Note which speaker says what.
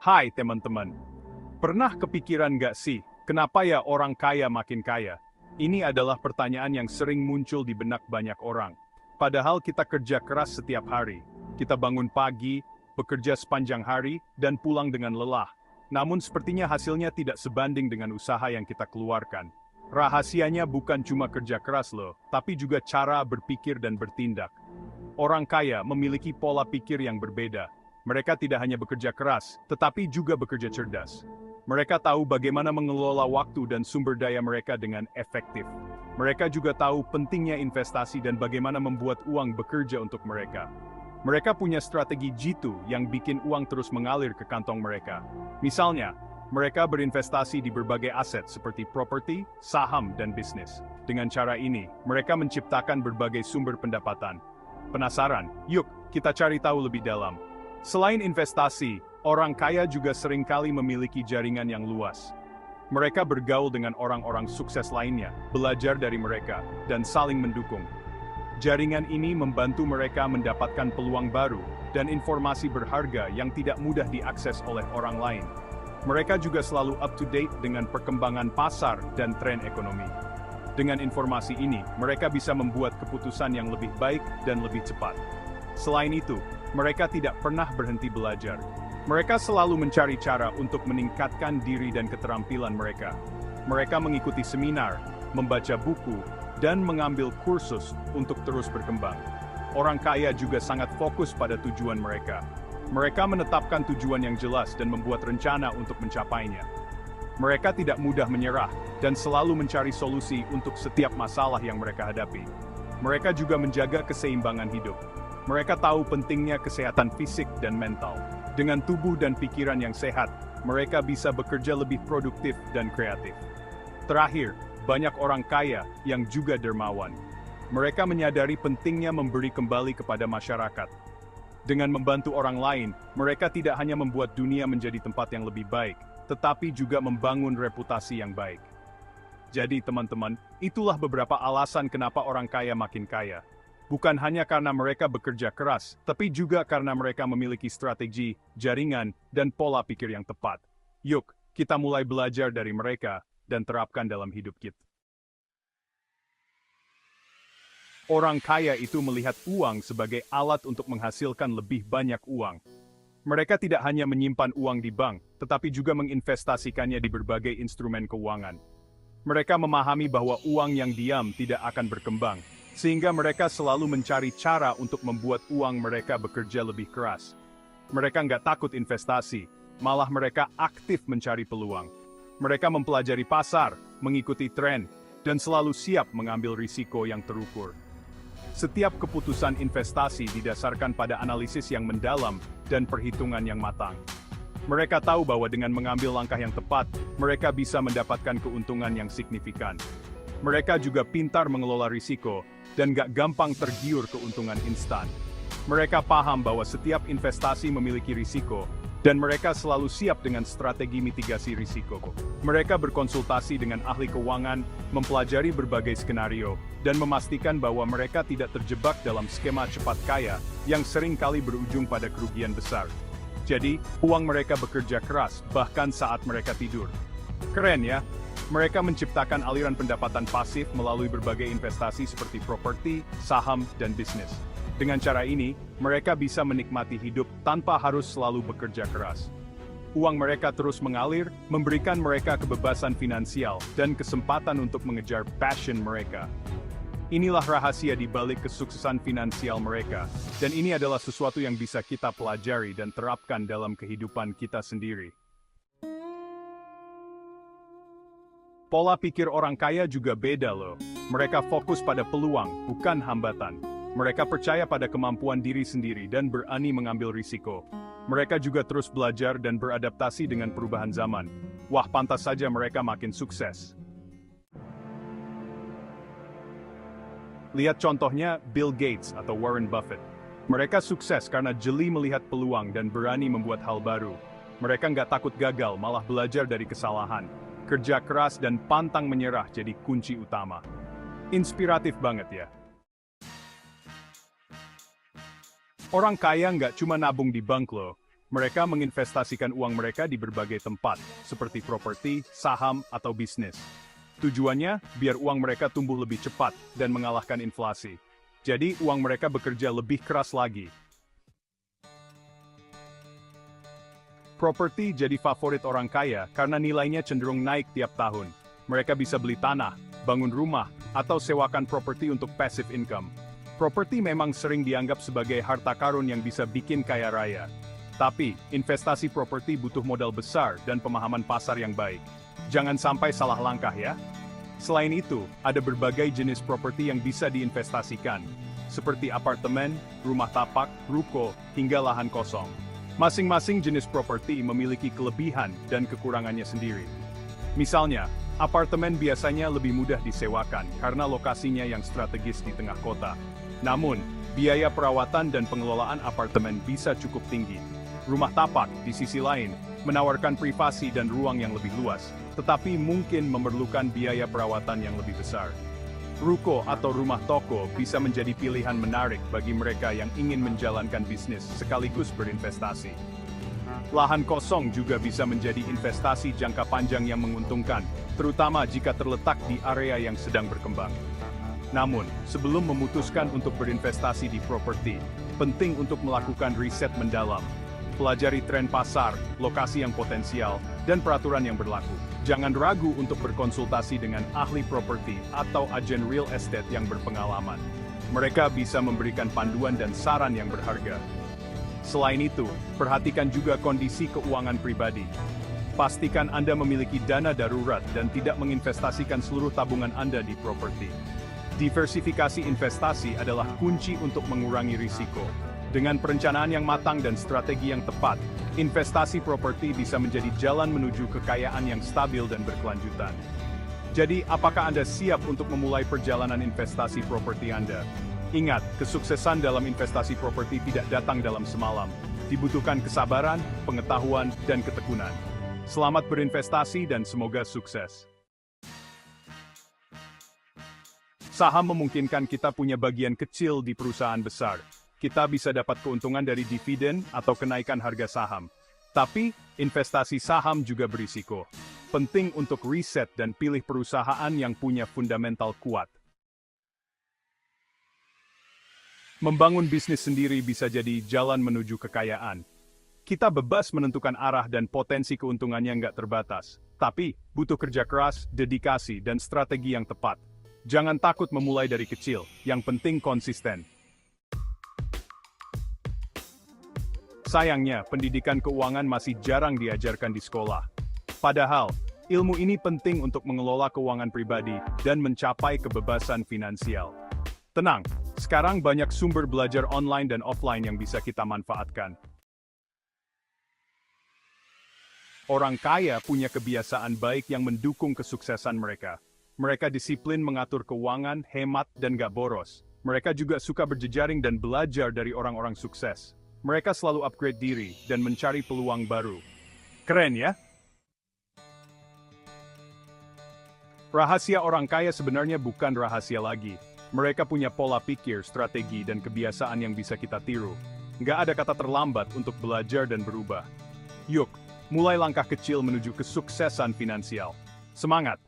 Speaker 1: Hai teman-teman, pernah kepikiran nggak sih, kenapa ya orang kaya makin kaya? Ini adalah pertanyaan yang sering muncul di benak banyak orang. Padahal kita kerja keras setiap hari. Kita bangun pagi, bekerja sepanjang hari, dan pulang dengan lelah. Namun sepertinya hasilnya tidak sebanding dengan usaha yang kita keluarkan. Rahasianya bukan cuma kerja keras loh, tapi juga cara berpikir dan bertindak. Orang kaya memiliki pola pikir yang berbeda. Mereka tidak hanya bekerja keras, tetapi juga bekerja cerdas. Mereka tahu bagaimana mengelola waktu dan sumber daya mereka dengan efektif. Mereka juga tahu pentingnya investasi dan bagaimana membuat uang bekerja untuk mereka. Mereka punya strategi jitu yang bikin uang terus mengalir ke kantong mereka. Misalnya, mereka berinvestasi di berbagai aset seperti properti, saham, dan bisnis. Dengan cara ini, mereka menciptakan berbagai sumber pendapatan. Penasaran? Yuk, kita cari tahu lebih dalam. Selain investasi, orang kaya juga seringkali memiliki jaringan yang luas. Mereka bergaul dengan orang-orang sukses lainnya, belajar dari mereka, dan saling mendukung. Jaringan ini membantu mereka mendapatkan peluang baru dan informasi berharga yang tidak mudah diakses oleh orang lain. Mereka juga selalu up-to-date dengan perkembangan pasar dan tren ekonomi. Dengan informasi ini, mereka bisa membuat keputusan yang lebih baik dan lebih cepat. Selain itu, mereka tidak pernah berhenti belajar. Mereka selalu mencari cara untuk meningkatkan diri dan keterampilan mereka. Mereka mengikuti seminar, membaca buku, dan mengambil kursus untuk terus berkembang. Orang kaya juga sangat fokus pada tujuan mereka. Mereka menetapkan tujuan yang jelas dan membuat rencana untuk mencapainya. Mereka tidak mudah menyerah dan selalu mencari solusi untuk setiap masalah yang mereka hadapi. Mereka juga menjaga keseimbangan hidup. Mereka tahu pentingnya kesehatan fisik dan mental. Dengan tubuh dan pikiran yang sehat, mereka bisa bekerja lebih produktif dan kreatif. Terakhir, banyak orang kaya yang juga dermawan. Mereka menyadari pentingnya memberi kembali kepada masyarakat. Dengan membantu orang lain, mereka tidak hanya membuat dunia menjadi tempat yang lebih baik, tetapi juga membangun reputasi yang baik. Jadi teman-teman, itulah beberapa alasan kenapa orang kaya makin kaya. Bukan hanya karena mereka bekerja keras, tapi juga karena mereka memiliki strategi, jaringan, dan pola pikir yang tepat. Yuk, kita mulai belajar dari mereka dan terapkan dalam hidup kita. Orang kaya itu melihat uang sebagai alat untuk menghasilkan lebih banyak uang. Mereka tidak hanya menyimpan uang di bank, tetapi juga menginvestasikannya di berbagai instrumen keuangan. Mereka memahami bahwa uang yang diam tidak akan berkembang, sehingga mereka selalu mencari cara untuk membuat uang mereka bekerja lebih keras. Mereka nggak takut investasi, malah mereka aktif mencari peluang. Mereka mempelajari pasar, mengikuti tren, dan selalu siap mengambil risiko yang terukur. Setiap keputusan investasi didasarkan pada analisis yang mendalam dan perhitungan yang matang. Mereka tahu bahwa dengan mengambil langkah yang tepat, mereka bisa mendapatkan keuntungan yang signifikan. Mereka juga pintar mengelola risiko, dan gak gampang tergiur keuntungan instan. Mereka paham bahwa setiap investasi memiliki risiko, dan mereka selalu siap dengan strategi mitigasi risiko. Mereka berkonsultasi dengan ahli keuangan, mempelajari berbagai skenario, dan memastikan bahwa mereka tidak terjebak dalam skema cepat kaya yang sering kali berujung pada kerugian besar. Jadi, uang mereka bekerja keras, bahkan saat mereka tidur. Keren ya? Mereka menciptakan aliran pendapatan pasif melalui berbagai investasi seperti properti, saham, dan bisnis. Dengan cara ini, mereka bisa menikmati hidup tanpa harus selalu bekerja keras. Uang mereka terus mengalir, memberikan mereka kebebasan finansial dan kesempatan untuk mengejar passion mereka. Inilah rahasia di balik kesuksesan finansial mereka, dan ini adalah sesuatu yang bisa kita pelajari dan terapkan dalam kehidupan kita sendiri. Pola pikir orang kaya juga beda loh. Mereka fokus pada peluang, bukan hambatan. Mereka percaya pada kemampuan diri sendiri dan berani mengambil risiko. Mereka juga terus belajar dan beradaptasi dengan perubahan zaman. Wah, pantas saja mereka makin sukses. Lihat contohnya Bill Gates atau Warren Buffett. Mereka sukses karena jeli melihat peluang dan berani membuat hal baru. Mereka nggak takut gagal, malah belajar dari kesalahan. Kerja keras dan pantang menyerah jadi kunci utama. Inspiratif banget ya. Orang kaya nggak cuma nabung di bank loh. Mereka menginvestasikan uang mereka di berbagai tempat, seperti properti, saham, atau bisnis. Tujuannya, biar uang mereka tumbuh lebih cepat dan mengalahkan inflasi. Jadi, uang mereka bekerja lebih keras lagi. Properti jadi favorit orang kaya karena nilainya cenderung naik tiap tahun. Mereka bisa beli tanah, bangun rumah, atau sewakan properti untuk passive income. Properti memang sering dianggap sebagai harta karun yang bisa bikin kaya raya. Tapi, investasi properti butuh modal besar dan pemahaman pasar yang baik. Jangan sampai salah langkah ya. Selain itu, ada berbagai jenis properti yang bisa diinvestasikan, seperti apartemen, rumah tapak, ruko, hingga lahan kosong. Masing-masing jenis properti memiliki kelebihan dan kekurangannya sendiri. Misalnya, apartemen biasanya lebih mudah disewakan karena lokasinya yang strategis di tengah kota. Namun, biaya perawatan dan pengelolaan apartemen bisa cukup tinggi. Rumah tapak, di sisi lain, menawarkan privasi dan ruang yang lebih luas, tetapi mungkin memerlukan biaya perawatan yang lebih besar. Ruko atau rumah toko bisa menjadi pilihan menarik bagi mereka yang ingin menjalankan bisnis sekaligus berinvestasi. Lahan kosong juga bisa menjadi investasi jangka panjang yang menguntungkan, terutama jika terletak di area yang sedang berkembang. Namun, sebelum memutuskan untuk berinvestasi di properti, penting untuk melakukan riset mendalam. Pelajari tren pasar, lokasi yang potensial, dan peraturan yang berlaku. Jangan ragu untuk berkonsultasi dengan ahli properti atau agen real estate yang berpengalaman. Mereka bisa memberikan panduan dan saran yang berharga. Selain itu, perhatikan juga kondisi keuangan pribadi. Pastikan Anda memiliki dana darurat dan tidak menginvestasikan seluruh tabungan Anda di properti. Diversifikasi investasi adalah kunci untuk mengurangi risiko. Dengan perencanaan yang matang dan strategi yang tepat, investasi properti bisa menjadi jalan menuju kekayaan yang stabil dan berkelanjutan. Jadi, apakah Anda siap untuk memulai perjalanan investasi properti Anda? Ingat, kesuksesan dalam investasi properti tidak datang dalam semalam. Dibutuhkan kesabaran, pengetahuan, dan ketekunan. Selamat berinvestasi dan semoga sukses. Saham memungkinkan kita punya bagian kecil di perusahaan besar. Kita bisa dapat keuntungan dari dividen atau kenaikan harga saham. Tapi, investasi saham juga berisiko. Penting untuk riset dan pilih perusahaan yang punya fundamental kuat. Membangun bisnis sendiri bisa jadi jalan menuju kekayaan. Kita bebas menentukan arah dan potensi keuntungannya nggak terbatas. Tapi, butuh kerja keras, dedikasi, dan strategi yang tepat. Jangan takut memulai dari kecil, yang penting konsisten. Sayangnya, pendidikan keuangan masih jarang diajarkan di sekolah. Padahal, ilmu ini penting untuk mengelola keuangan pribadi dan mencapai kebebasan finansial. Tenang, sekarang banyak sumber belajar online dan offline yang bisa kita manfaatkan. Orang kaya punya kebiasaan baik yang mendukung kesuksesan mereka. Mereka disiplin mengatur keuangan, hemat, dan gak boros. Mereka juga suka berjejaring dan belajar dari orang-orang sukses. Mereka selalu upgrade diri dan mencari peluang baru. Keren ya? Rahasia orang kaya sebenarnya bukan rahasia lagi. Mereka punya pola pikir, strategi, dan kebiasaan yang bisa kita tiru. Nggak ada kata terlambat untuk belajar dan berubah. Yuk, mulai langkah kecil menuju kesuksesan finansial. Semangat!